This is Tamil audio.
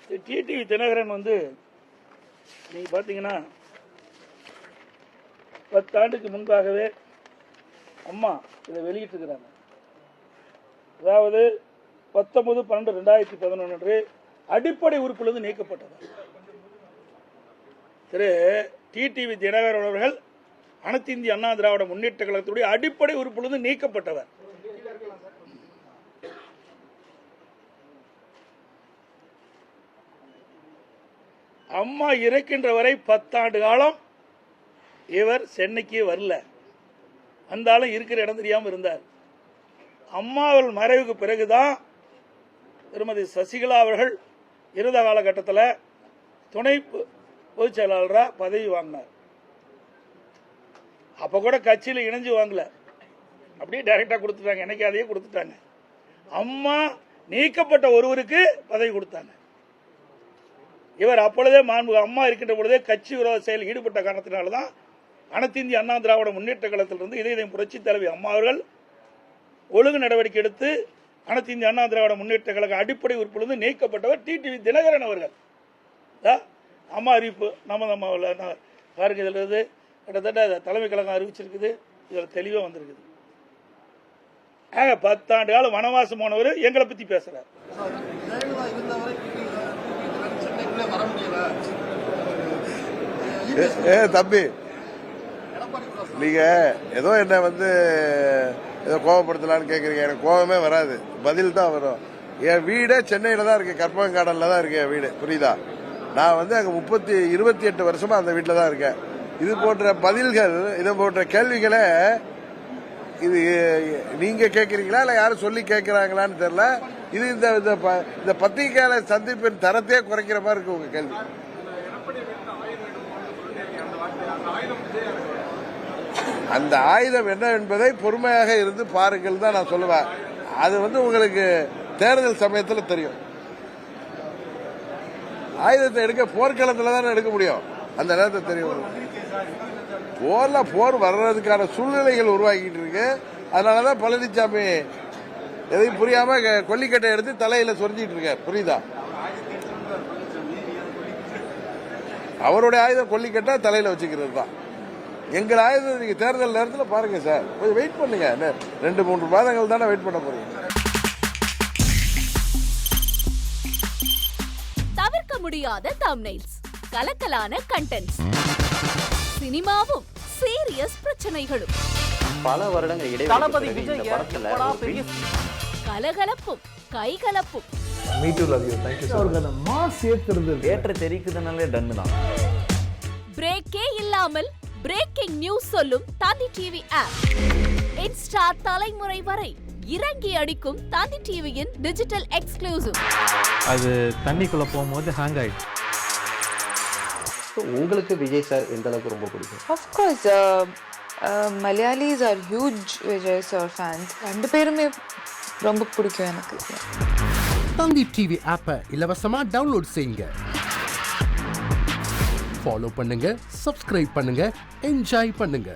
டிடிவி தினகரன் நீங்கள் பார்த்தீங்கன்னா 10 ஆண்டுக்கு முன்பாகவே அம்மா இதை வெளியிட்டிருக்கிறாங்க. அதாவது 19/12/2011 அடிப்படை உறுப்பிலிருந்து நீக்கப்பட்டவர் திரு டிடிவி தினகரன் அவர்கள் அனைத்து இந்திய அண்ணா திராவிட முன்னேற்ற கழகத்துடைய அடிப்படை உறுப்பிலிருந்து நீக்கப்பட்டவர். அம்மா இறக்கின்ற வரை 10 ஆண்டு காலம் இவர் சென்னைக்கு வரல. வந்தாலும் இருக்கிற இடம் தெரியாமல் இருந்தார். அம்மா அவர்கள் மறைவுக்கு பிறகுதான் திருமதி சசிகலா அவர்கள் இருந்த காலகட்டத்தில் துணை பொதுச் செயலாளராக பதவி வாங்கினார். அப்போ கூட கட்சியில் இணைஞ்சு வாங்கல, அப்படியே டைரக்டாக கொடுத்துட்டாங்க. எனக்கு அதையே கொடுத்துட்டாங்க. அம்மா நீக்கப்பட்ட ஒருவருக்கு பதவி கொடுத்தாங்க. இவர் அப்பொழுதே அம்மா இருக்கின்ற பொழுதே கட்சி விரோத செயலில் ஈடுபட்ட காரணத்தினால்தான் அனைத்து இந்திய அண்ணா திராவிட முன்னேற்ற கழகத்திலிருந்து இதயம் புரட்சி தலைவி அம்மா அவர்கள் ஒழுங்கு நடவடிக்கை எடுத்து அனைத்து இந்திய அண்ணா திராவிட முன்னேற்ற கழக அடிப்படை உறுப்பிலிருந்து நீக்கப்பட்டவர் டிடிவி தினகரன் அவர்கள். அம்மா அறிவிப்பு நம்ம பாருங்க, இதில் இருந்து கிட்டத்தட்ட தலைமை கழகம் அறிவிச்சிருக்குது. இதில் தெளிவாக வந்திருக்குது. 10 ஆண்டு காலம் வனவாசம் போனவர் எங்களை பற்றி பேசுறார். தம்பி, நீங்க ஏதோ என்ன ஏதோ கோவப்படுத்தலான்னு கேக்குறீங்க. எனக்கு கோவமே வராது, பதில் தான் வரும். என் வீடே சென்னையில தான் இருக்கு, கற்பகங்காடன்ல தான் இருக்கு என் வீடு, புரியுதா? நான் அங்க 28 வருஷமா அந்த வீட்டில் தான் இருக்கேன். இது போன்ற பதில்கள், இது போன்ற கேள்விகளை இது நீங்க கேட்கறீங்களா இல்ல யாரும் சொல்லி கேட்கறாங்களான்னு தெரியல. இது இந்த பத்திரிகையாளர் சந்திப்பின் தரத்தையே குறைக்கிற மாதிரி இருக்கு உங்க கேள்வி. அந்த ஆயுதம் என்ன என்பதை பொறுமையாக இருந்து பாருங்கள் தான் நான் சொல்லுவேன். அது உங்களுக்கு தேர்தல் சமயத்தில் தெரியும். ஆயுதத்தை எடுக்க போர்க்களத்தில் தானே எடுக்க முடியும். அந்த நேரத்தில் தெரியும். போர் வர்றதுக்கான சூழ்நிலைகள் உருவாக்கிட்டு இருக்கு. அதனாலதான் பழனிசாமி எதையும் புரியாம கொல்லிக்கட்டை எடுத்து தலையில சொரிஞ்சிட்டு இருக்காரு, புரியுதா? அவருடைய ஆயுதம் கொல்லிக்கட்டை தலையில வச்சுக்கிறது தான். எங்கள் ஆயுதம் நீங்க தேர்தல் நேரத்தில் பாருங்க சார். கொஞ்சம் வெயிட் பண்ணுங்க, 2-3 மாதங்கள் தானே வெயிட் பண்ண போறீங்க. தவிர்க்க முடியாத தம்ப்நெயில்ஸ், கலக்கலான கண்டென்ட்ஸ், சினிமாவும் சீரியஸ் பிரச்சனைகளும், பல வருடங்கள் இடைவெளி இந்த படத்துல கலகலப்பும் கைகலப்பும். Me too, love you. Thank you so much. Mass ஏத்துறது ஏற்ற தெரிக்குதுனாலே டன்னு தான். பிரேக்கே இல்லாமல் பிரேக்கிங் நியூஸ் சொல்லும் தந்தி டிவி ஆப். இன்ஸ்டா தலைமுறை வரை இறங்கி அடிக்கும் தந்தி டிவியின் டிஜிட்டல் எக்ஸ்க்ளூசிவ். அது தண்ணிக்குள்ள போகும்போது ஹேங் ஆயிடுச்சு. உங்களுக்கு விஜய் சார் எந்த அளவுக்கு ரொம்ப பிடிக்கும்? Of course, Malayalis are huge Vijay sir fans. ரெண்டு பேருமே ரொம்ப பிடிக்கும் எனக்கு. தந்தி டிவி ஆப்பை இலவசமா டவுன்லோட் செய்யுங்க. ஃபாலோ பண்ணுங்க, சப்ஸ்கிரைப் பண்ணுங்க, என்ஜாய் பண்ணுங்க.